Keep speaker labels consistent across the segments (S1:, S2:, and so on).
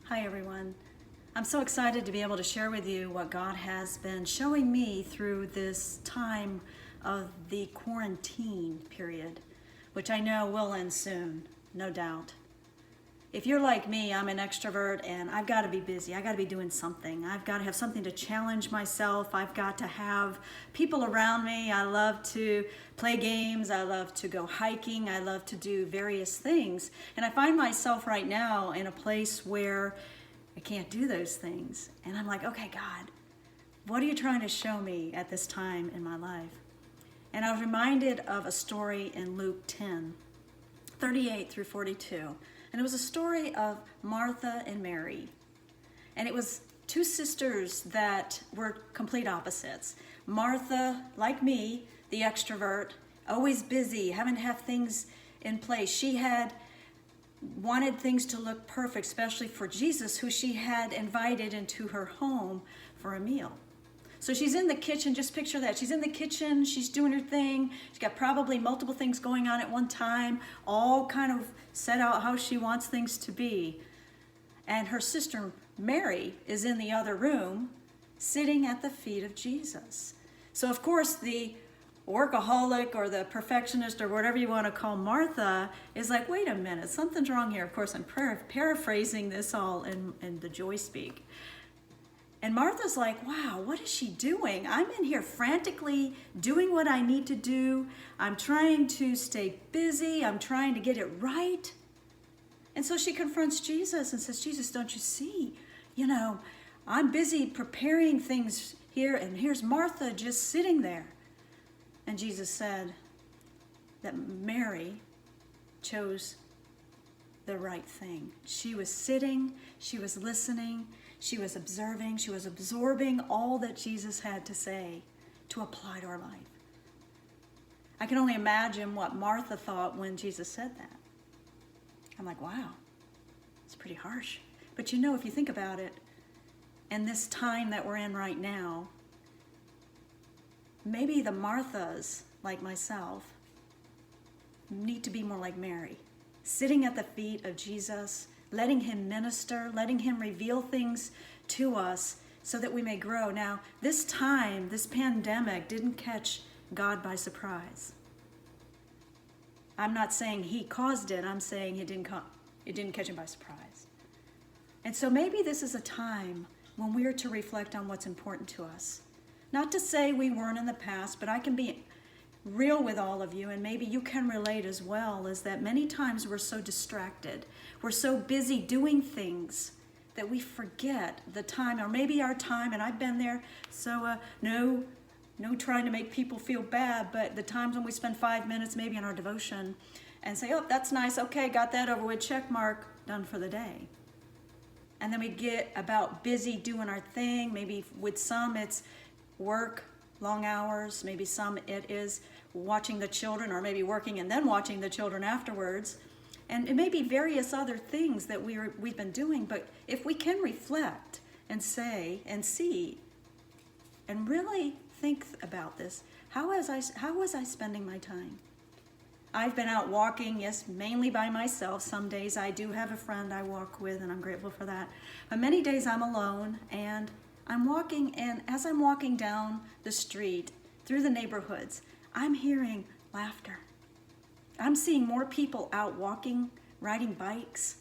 S1: Hi everyone. I'm so excited to be able to share with you what God has been showing me through this time of the quarantine period, which I know will end soon, no doubt. If you're like me, I'm an extrovert and I've got to be busy. I've got to be doing something. I've got to have something to challenge myself. I've got to have people around me. I love to play games. I love to go hiking. I love to do various things. And I find myself right now in a place where I can't do those things. And I'm like, okay, God, what are you trying to show me at this time in my life? And I was reminded of a story in Luke 10:38 through 42. And it was a story of Martha and Mary. And it was two sisters that were complete opposites. Martha, like me, the extrovert, always busy, having to have things in place. She had wanted things to look perfect, especially for Jesus, who she had invited into her home for a meal. So she's in the kitchen, just picture that. She's in the kitchen, she's doing her thing. She's got probably multiple things going on at one time, all kind of set out how she wants things to be. And her sister Mary is in the other room, sitting at the feet of Jesus. So of course the workaholic or the perfectionist or whatever you want to call Martha is like, wait a minute, something's wrong here. Of course, I'm paraphrasing this all in the Joy Speak. And Martha's like, wow, what is she doing? I'm in here frantically doing what I need to do. I'm trying to stay busy. I'm trying to get it right. And so she confronts Jesus and says, Jesus, don't you see? I'm busy preparing things here, and here's Martha just sitting there. And Jesus said that Mary chose the right thing. She was sitting, she was listening, she was observing, she was absorbing all that Jesus had to say to apply to her life. I can only imagine what Martha thought when Jesus said that. I'm like, wow, it's pretty harsh. But if you think about it, in this time that we're in right now, maybe the Marthas, like myself, need to be more like Mary, sitting at the feet of Jesus, letting him minister, letting him reveal things to us so that we may grow. Now, this time, this pandemic didn't catch God by surprise. I'm not saying he caused it. I'm saying it didn't catch him by surprise. And so maybe this is a time when we are to reflect on what's important to us. Not to say we weren't in the past, but I can be real with all of you, and maybe you can relate as well, is that many times we're so distracted. We're so busy doing things that we forget the time, or maybe our time, and I've been there, so no trying to make people feel bad, but the times when we spend 5 minutes maybe in our devotion and say, oh, that's nice, okay, got that over with, check mark, done for the day. And then we get about busy doing our thing. Maybe with some it's work, long hours, maybe some it is watching the children, or maybe working and then watching the children afterwards. And it may be various other things that we've been doing, but if we can reflect and say and see and really think about this, how was I spending my time? I've been out walking, yes, mainly by myself. Some days I do have a friend I walk with, and I'm grateful for that. But many days I'm alone, and I'm walking, and as I'm walking down the street, through the neighborhoods, I'm hearing laughter. I'm seeing more people out walking, riding bikes.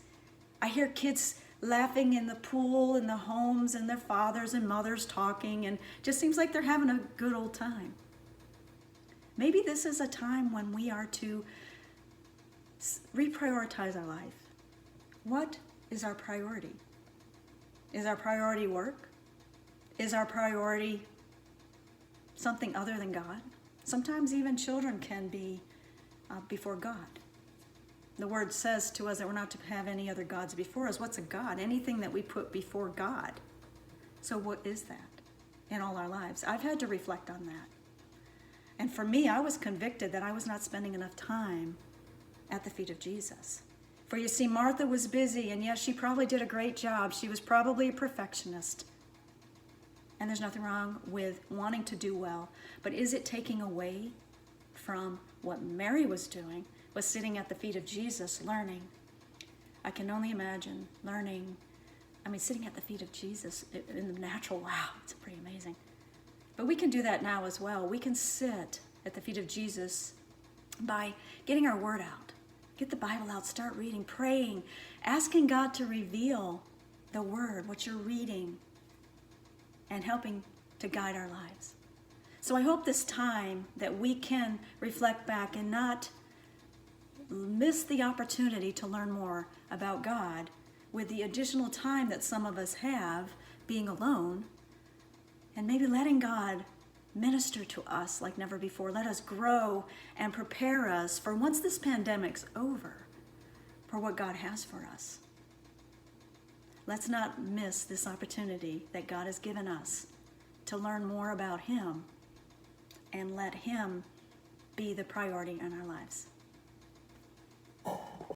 S1: I hear kids laughing in the pool, in the homes, and their fathers and mothers talking, and just seems like they're having a good old time. Maybe this is a time when we are to reprioritize our life. What is our priority? Is our priority work? Is our priority something other than God? Sometimes even children can be before God. The word says to us that we're not to have any other gods before us. What's a God? Anything that we put before God. So what is that in all our lives? I've had to reflect on that. And for me, I was convicted that I was not spending enough time at the feet of Jesus. For you see, Martha was busy, and yes, she probably did a great job. She was probably a perfectionist. And there's nothing wrong with wanting to do well. But is it taking away from what Mary was doing, was sitting at the feet of Jesus learning? I can only imagine learning I mean, sitting at the feet of Jesus in the natural, wow, it's pretty amazing. But we can do that now as well. We can sit at the feet of Jesus by getting our word out. Get the Bible out, start reading, praying, asking God to reveal the word, what you're reading, and helping to guide our lives. So I hope this time that we can reflect back and not miss the opportunity to learn more about God with the additional time that some of us have being alone, and maybe letting God minister to us like never before. Let us grow and prepare us for once this pandemic's over, for what God has for us. Let's not miss this opportunity that God has given us to learn more about Him and let Him be the priority in our lives.